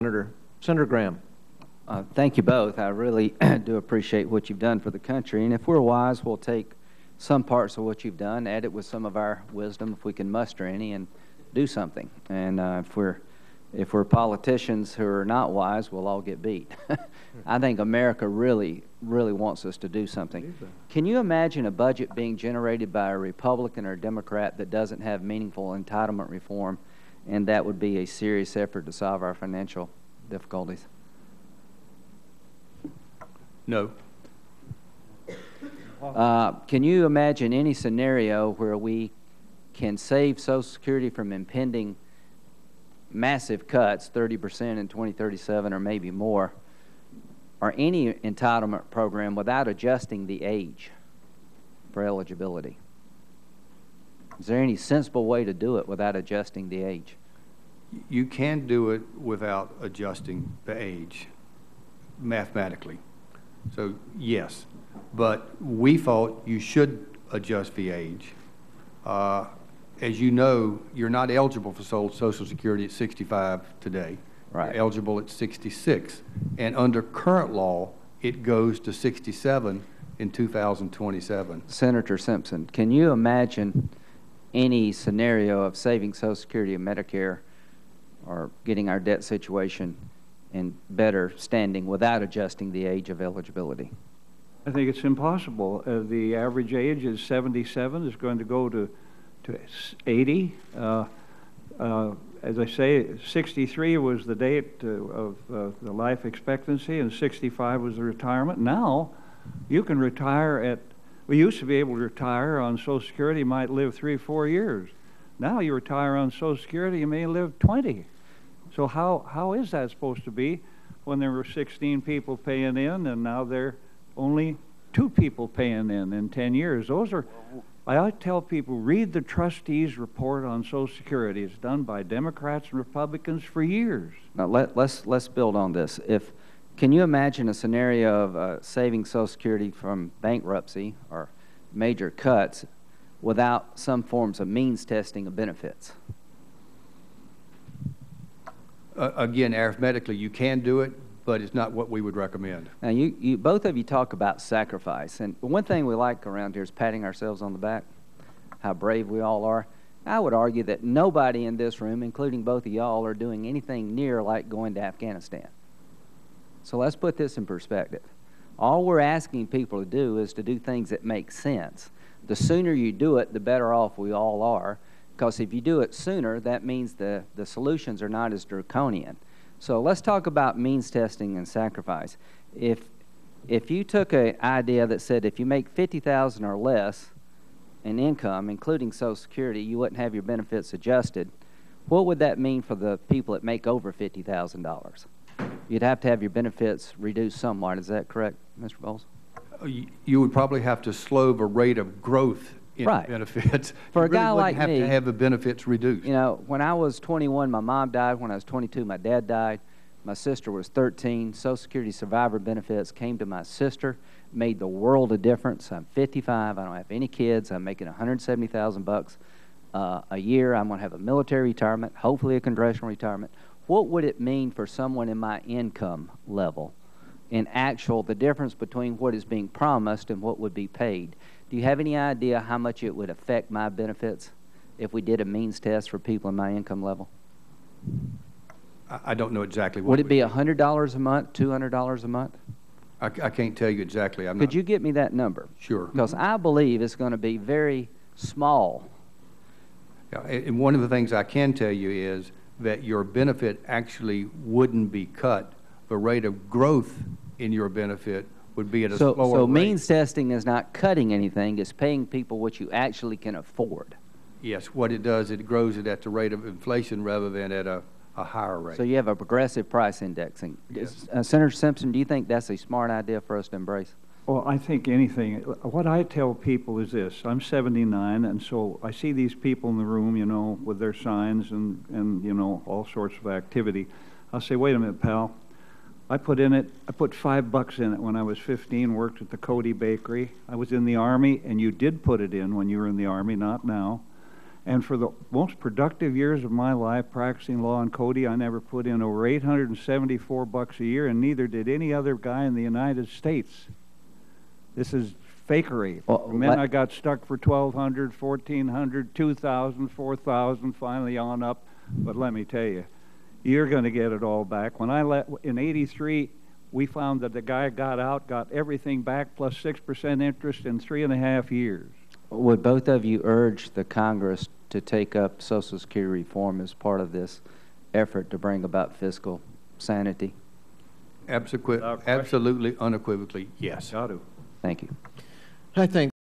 Senator Graham. Thank you both. I really do appreciate what you've done for the country. And if we're wise, we'll take some parts of what you've done, add it with some of our wisdom, if we can muster any, and do something. And if we're politicians who are not wise, we'll all get beat. I think America really wants us to do something. Can you imagine a budget being generated by a Republican or a Democrat that doesn't have meaningful entitlement reform? And that would be a serious effort to solve our financial difficulties. No. Can you imagine any scenario where we can save Social Security from impending massive cuts, 30% in 2037 or maybe more, or any entitlement program without adjusting the age for eligibility? Is there any sensible way to do it without adjusting the age? You can do it without adjusting the age mathematically. So, yes. But we thought you should adjust the age. As you know, you're not eligible for Social Security at 65 today. Right. You're eligible at 66. And under current law, it goes to 67 in 2027. Senator Simpson, can you imagine any scenario of saving Social Security and Medicare or getting our debt situation in better standing without adjusting the age of eligibility? I think it's impossible. The average age is 77. It's going to go to 80. As I say, 63 was the date of the life expectancy, and 65 was the retirement. Now, you can retire at, we used to be able to retire on Social Security, you might live 3 or 4 years. Now you retire on Social Security, you may live 20. So how is that supposed to be when there were 16 people paying in and now there are only 2 people paying in 10 years? Those are, I tell people, read the trustees' report on Social Security. It's done by Democrats and Republicans for years. Now let's build on this. Can you imagine a scenario of saving Social Security from bankruptcy or major cuts without some forms of means testing of benefits? Again, arithmetically, you can do it, but it's not what we would recommend. Now, both of you talk about sacrifice, and one thing we like around here is patting ourselves on the back, how brave we all are. I would argue that nobody in this room, including both of y'all, are doing anything near like going to Afghanistan. So let's put this in perspective. All we're asking people to do is to do things that make sense. The sooner you do it, the better off we all are, because if you do it sooner, that means the solutions are not as draconian. So let's talk about means testing and sacrifice. If you took an idea that said if you make $50,000 or less in income, including Social Security, you wouldn't have your benefits adjusted, what would that mean for the people that make over $50,000? You'd have to have your benefits reduced somewhat. Is that correct, Mr. Bowles? You would probably have to slow the rate of growth in benefits. For a guy like me, you really wouldn't have to have the benefits reduced. You know, when I was 21, my mom died. When I was 22, my dad died. My sister was 13. Social Security survivor benefits came to my sister, made the world of difference. I'm 55. I don't have any kids. I'm making $170,000 a year. I'm going to have a military retirement, hopefully a congressional retirement. What would it mean for someone in my income level, in actual, the difference between what is being promised and what would be paid? Do you have any idea how much it would affect my benefits if we did a means test for people in my income level? I don't know exactly what. Would it be $100 a month, $200 a month? I can't tell you exactly. Could you get me that number? Sure. Because I believe it's going to be very small. Yeah, and one of the things I can tell you is that your benefit actually wouldn't be cut. The rate of growth in your benefit would be at a slower rate. So means testing is not cutting anything, it's paying people what you actually can afford. Yes, what it does, it grows it at the rate of inflation rather than at a higher rate. So you have a progressive price indexing. Yes. Senator Simpson, do you think that's a smart idea for us to embrace? Well, I think anything. What I tell people is this. I'm 79, and so I see these people in the room, you know, with their signs and you know, all sorts of activity. I'll say, wait a minute, pal. I put $5 in it when I was 15, worked at the Cody Bakery. I was in the Army, and you did put it in when you were in the Army, not now. And for the most productive years of my life practicing law in Cody, I never put in over $874 a year, and neither did any other guy in the United States. This is fakery. Well, I got stuck for $1,200, $1,400, $2,000, $4,000, finally on up. But let me tell you, you're going to get it all back. When in '83, we found that the guy got out, got everything back plus 6% interest in 3.5 years. Would both of you urge the Congress to take up Social Security reform as part of this effort to bring about fiscal sanity? Absolutely, unequivocally, yes. Got to. Thank you. I think